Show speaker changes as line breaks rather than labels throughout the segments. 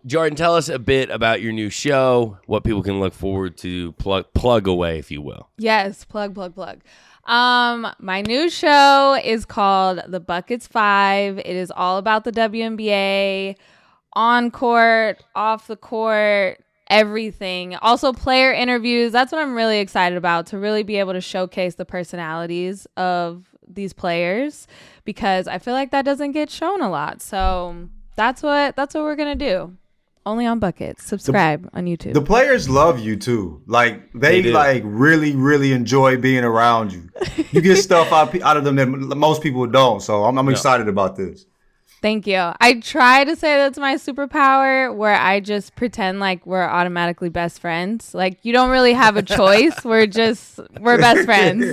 Jordan, tell us a bit about your new show, what people can look forward to, plug away, if you will.
Yes, plug. My new show is called The Buckets 5. It is all about the WNBA, on court, off the court, everything. Also player interviews. That's what I'm really excited about, to really be able to showcase the personalities of these players, because I feel like that doesn't get shown a lot. So that's what we're going to do. Only on Buckets. Subscribe on YouTube.
The players love you too. Like they like really, really enjoy being around you. You get stuff out of them that most people don't. So I'm excited about this.
Thank you. I try to say that's my superpower, where I just pretend like we're automatically best friends. Like, you don't really have a choice. We're best friends.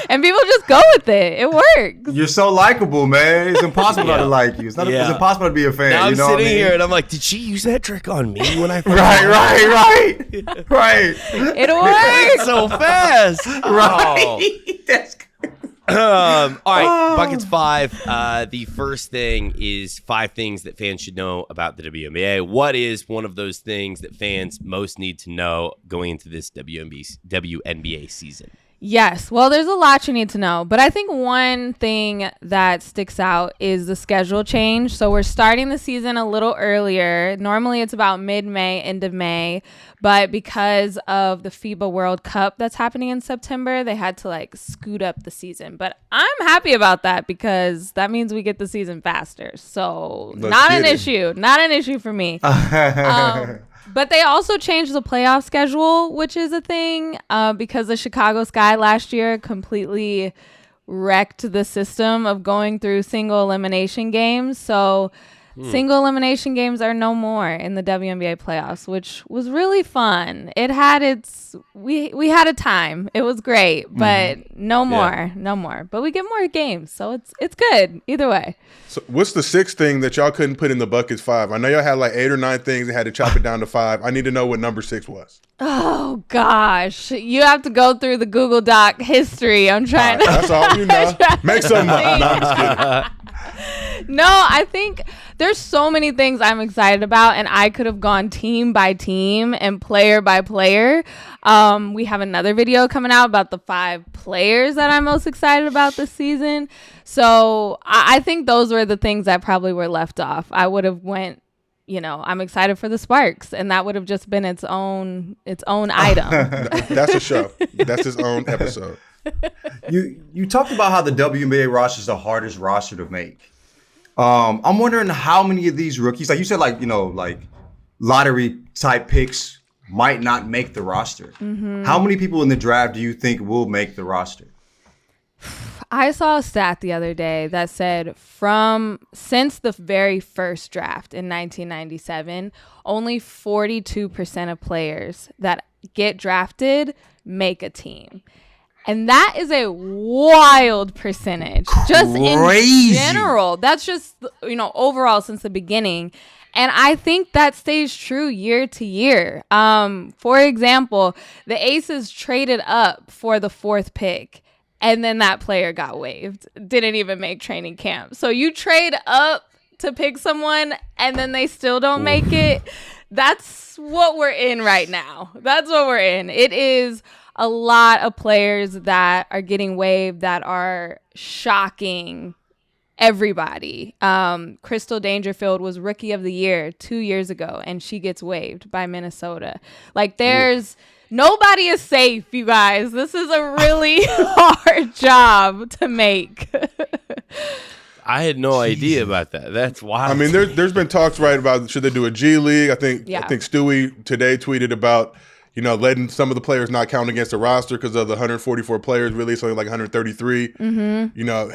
And people just go with it. It works.
You're so likable, man. It's impossible not to like you. It's impossible to be a fan.
Now I'm sitting here and I'm like, did she use that trick on me when I first Right.
It works
so fast.
Right. That's
all right, Buckets 5. The first thing is 5 things that fans should know about the WNBA. What is one of those things that fans most need to know going into this WNBA season?
Yes. Well, there's a lot you need to know, but I think one thing that sticks out is the schedule change. So we're starting the season a little earlier. Normally it's about mid-May, end of May, but because of the FIBA World Cup that's happening in September, they had to like scoot up the season. But I'm happy about that, because that means we get the season faster. So not an issue for me. But they also changed the playoff schedule, which is a thing, because the Chicago Sky last year completely wrecked the system of going through single elimination games. So single elimination games are no more in the WNBA playoffs, which was really fun. It had we had a time. It was great, but no more. But we get more games, so it's good either way.
So what's the 6th thing that y'all couldn't put in the Buckets 5? I know y'all had like 8 or 9 things and had to chop it down to 5. I need to know what number 6 was.
Oh gosh, you have to go through the Google Doc history. I'm trying.
All right, that's all you know. Make some money. No, I'm just kidding.
No, I think there's so many things I'm excited about, and I could have gone team by team and player by player. We have another video coming out about the 5 players that I'm most excited about this season. So I think those were the things that probably were left off. I would have went, I'm excited for the Sparks, and that would have just been its own item.
That's a show. That's its own episode.
You talked about how the WNBA roster is the hardest roster to make. I'm wondering how many of these rookies, like you said, like lottery type picks might not make the roster. How many people in the draft do you think will make the roster?
I saw a stat the other day that said since the very first draft in 1997, only 42% of players that get drafted make a team. And that is a wild percentage. Just in general. That's just, overall since the beginning. And I think that stays true year to year. For example, the Aces traded up for the 4th pick, and then that player got waived. Didn't even make training camp. So you trade up to pick someone, and then they still don't make it. That's what we're in right now. That's what we're in. It is a lot of players that are getting waived that are shocking everybody. Crystal Dangerfield was Rookie of the Year 2 years ago, and she gets waived by Minnesota. Like, nobody is safe, you guys. This is a really hard job to make.
I had no idea about that. That's wild.
I mean, there's been talks, right, about should they do a G League. I think Stewie today tweeted about letting some of the players not count against the roster because of the 144 players, really it's only like 133,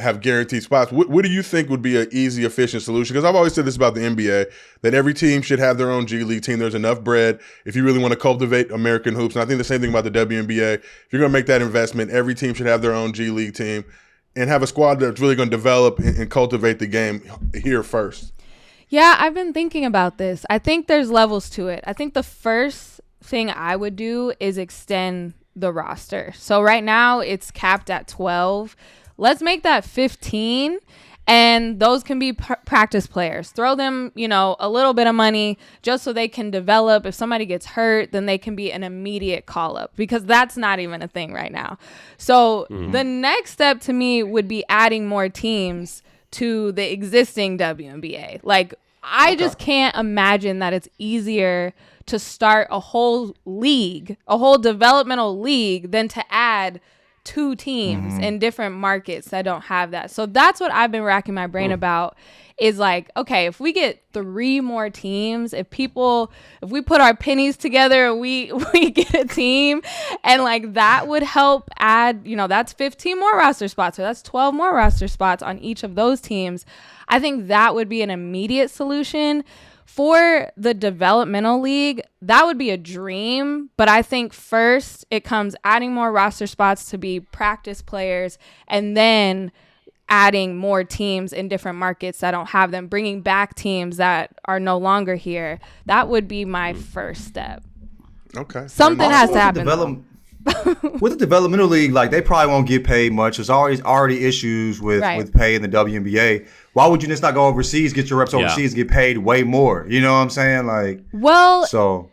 have guaranteed spots. What do you think would be an easy, efficient solution? Because I've always said this about the NBA, that every team should have their own G League team. There's enough bread if you really want to cultivate American hoops. And I think the same thing about the WNBA. If you're going to make that investment, every team should have their own G League team and have a squad that's really going to develop and cultivate the game here first.
Yeah, I've been thinking about this. I think there's levels to it. I think the first thing I would do is extend the roster. So right now it's capped at 12. Let's make that 15. And those can be practice players. Throw them, a little bit of money just so they can develop. If somebody gets hurt, then they can be an immediate call up, because that's not even a thing right now. So the next step to me would be adding more teams to the existing WNBA. Like, I just can't imagine that it's easier to start a whole league, a whole developmental league, than to add 2 teams in different markets that don't have that. So that's what I've been racking my brain about, is like, okay, if we get 3 more teams, if we put our pennies together and we get a team, and like that would help add, that's 15 more roster spots, or that's 12 more roster spots on each of those teams. I think that would be an immediate solution. For the developmental league, that would be a dream, but I think first it comes adding more roster spots to be practice players, and then adding more teams in different markets that don't have them, bringing back teams that are no longer here. That would be my first step.
Okay.
Something has to happen.
With the developmental league, like, they probably won't get paid much. There's already issues with pay in the WNBA. Why would you just not go overseas, get your reps overseas, get paid way more? You know what I'm saying? Like,
well,
so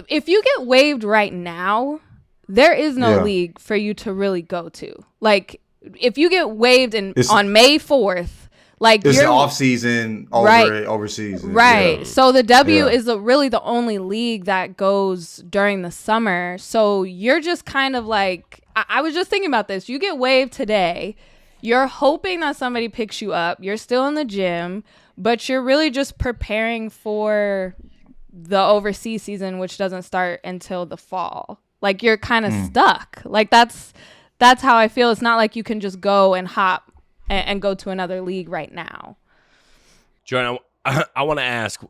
if you get waived right now, there is no league for you to really go to. Like, if you get waived on May 4th, like,
it's the off season overseas.
Right. Yeah. So the W is really the only league that goes during the summer. So you're just kind of like, I was just thinking about this. You get waived today. You're hoping that somebody picks you up. You're still in the gym, but you're really just preparing for the overseas season, which doesn't start until the fall. Like, you're kind of stuck. Like, that's how I feel. It's not like you can just go and hop and go to another league right now.
Jordan, I want to ask,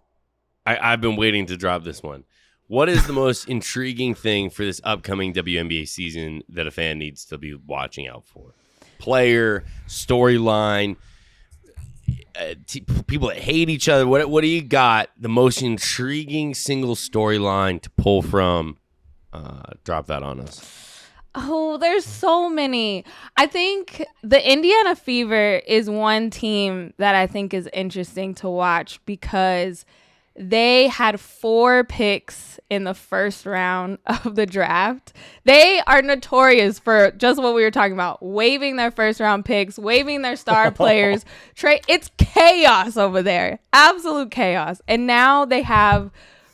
I've been waiting to drop this one. What is the most intriguing thing for this upcoming WNBA season that a fan needs to be watching out for? Player, storyline, people that hate each other. What do you got? The most intriguing single storyline to pull from? Drop that on us.
Oh, there's so many. I think the Indiana Fever is one team that I think is interesting to watch, because they had 4 picks in the first round of the draft. They are notorious for just what we were talking about, waiving their first round picks, waiving their star players. It's chaos over there. Absolute chaos. And now they have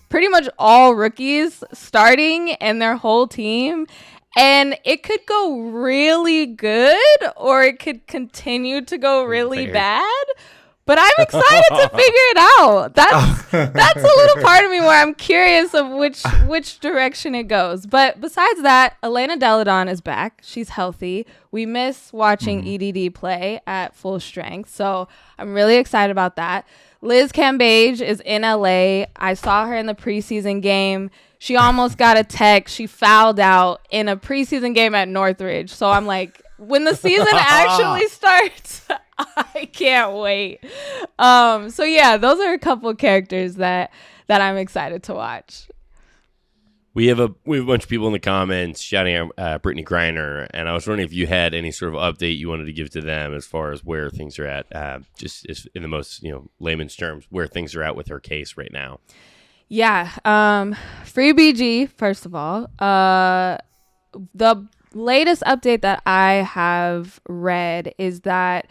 pretty much all rookies starting and their whole team. And it could go really good, or it could continue to go really bad. But I'm excited to figure it out. That's a little part of me where I'm curious of which direction it goes. But besides that, Elena Deladon is back. She's healthy. We miss watching EDD play at full strength. So I'm really excited about that. Liz Cambage is in LA. I saw her in the preseason game. She almost got a tech. She fouled out in a preseason game at Northridge. So I'm like, when the season actually starts, I can't wait. So yeah, those are a couple of characters that I'm excited to watch.
We have a bunch of people in the comments shouting out Brittany Griner, and I was wondering if you had any sort of update you wanted to give to them as far as where things are at, just in the most layman's terms, where things are at with her case right now.
Yeah, free BG first of all. The latest update that I have read is that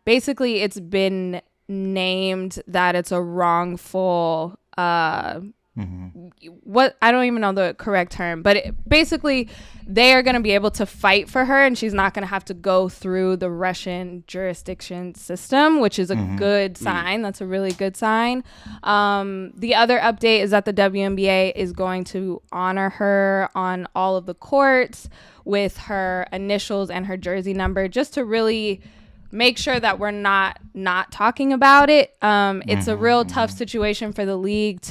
basically it's been named that it's a wrongful. What I don't even know the correct term, but basically they are going to be able to fight for her, and she's not going to have to go through the Russian jurisdiction system, which is a good sign. That's a really good sign. The other update is that the WNBA is going to honor her on all of the courts with her initials and her jersey number, just to really make sure that we're not talking about it. It's a real tough situation for the league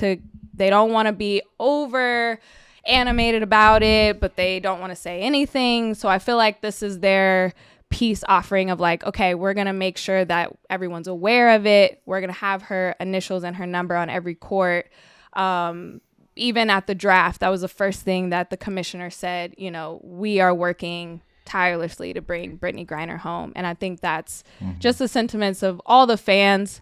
they don't want to be over animated about it, but they don't want to say anything. So I feel like this is their peace offering of like, okay, we're going to make sure that everyone's aware of it. We're going to have her initials and her number on every court. Even at the draft, that was the first thing that the commissioner said, we are working tirelessly to bring Brittany Griner home. And I think that's just the sentiments of all the fans.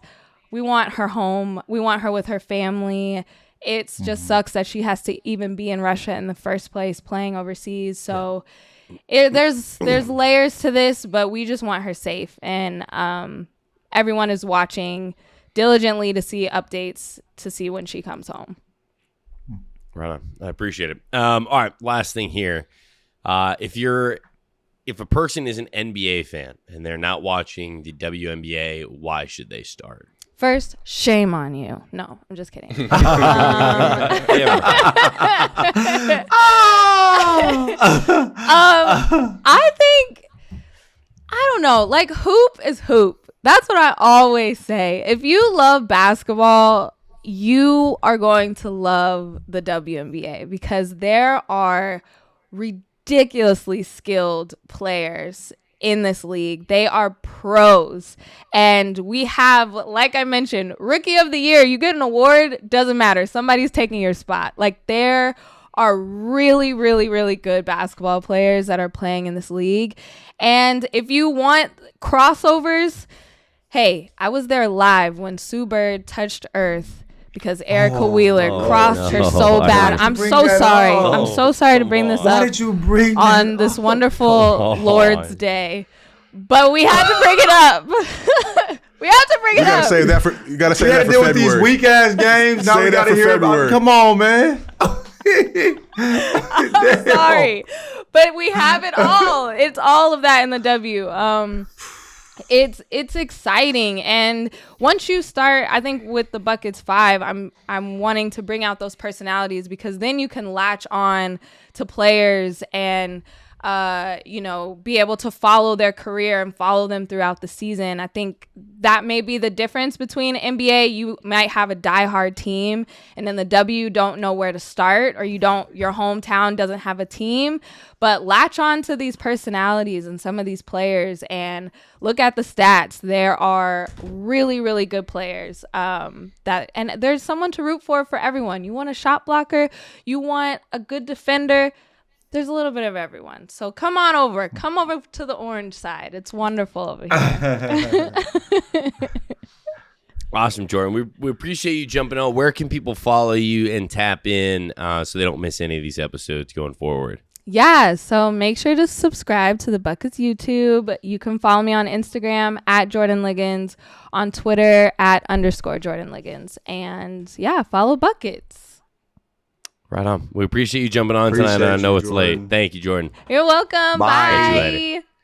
We want her home. We want her with her family. It's just sucks that she has to even be in Russia in the first place playing overseas. So there's layers to this, but we just want her safe. And everyone is watching diligently to see updates to see when she comes home.
Right on. I appreciate it. All right, last thing here. If a person is an NBA fan and they're not watching the WNBA, why should they start?
First, shame on you. No, I'm just kidding. I think, I don't know, like hoop is hoop. That's what I always say. If you love basketball, you are going to love the WNBA because there are ridiculously skilled players in this league. They are pros. And we have, like I mentioned, Rookie of the Year. You get an award, doesn't matter. Somebody's taking your spot. Like there are really, really, really good basketball players that are playing in this league. And if you want crossovers, hey, I was there live when Sue Bird touched Earth because Erica Wheeler crossed her so bad. I'm so sorry. I'm so sorry to bring this up.
Why did you bring
on this wonderful Lord's Day? But we had to bring it up. We have to bring it up.
You gotta say that for February.
With these weak ass games. Now we gotta hear about it. Come on, man.
I'm sorry, but we have it all. It's all of that in the W. It's exciting, and once you start, I think with the Buckets 5, I'm wanting to bring out those personalities because then you can latch on to players and be able to follow their career and follow them throughout the season. I think that may be the difference between NBA. You might have a diehard team, and then the W don't know where to start, or your hometown doesn't have a team. But latch on to these personalities and some of these players and look at the stats. There are really, really good players and there's someone to root for everyone. You want a shot blocker, you want a good defender. There's a little bit of everyone. So come over to the orange side. It's wonderful over here.
Awesome, Jordan. We appreciate you jumping on. Where can people follow you and tap in so they don't miss any of these episodes going forward?
Yeah, so make sure to subscribe to the Buckets YouTube. You can follow me on Instagram at Jordan Ligons, on Twitter at _Jordan Ligons. And yeah, follow Buckets.
Right on. We appreciate you jumping on tonight. I know it's late. Thank you, Jordan.
You're welcome.
Bye.
Bye.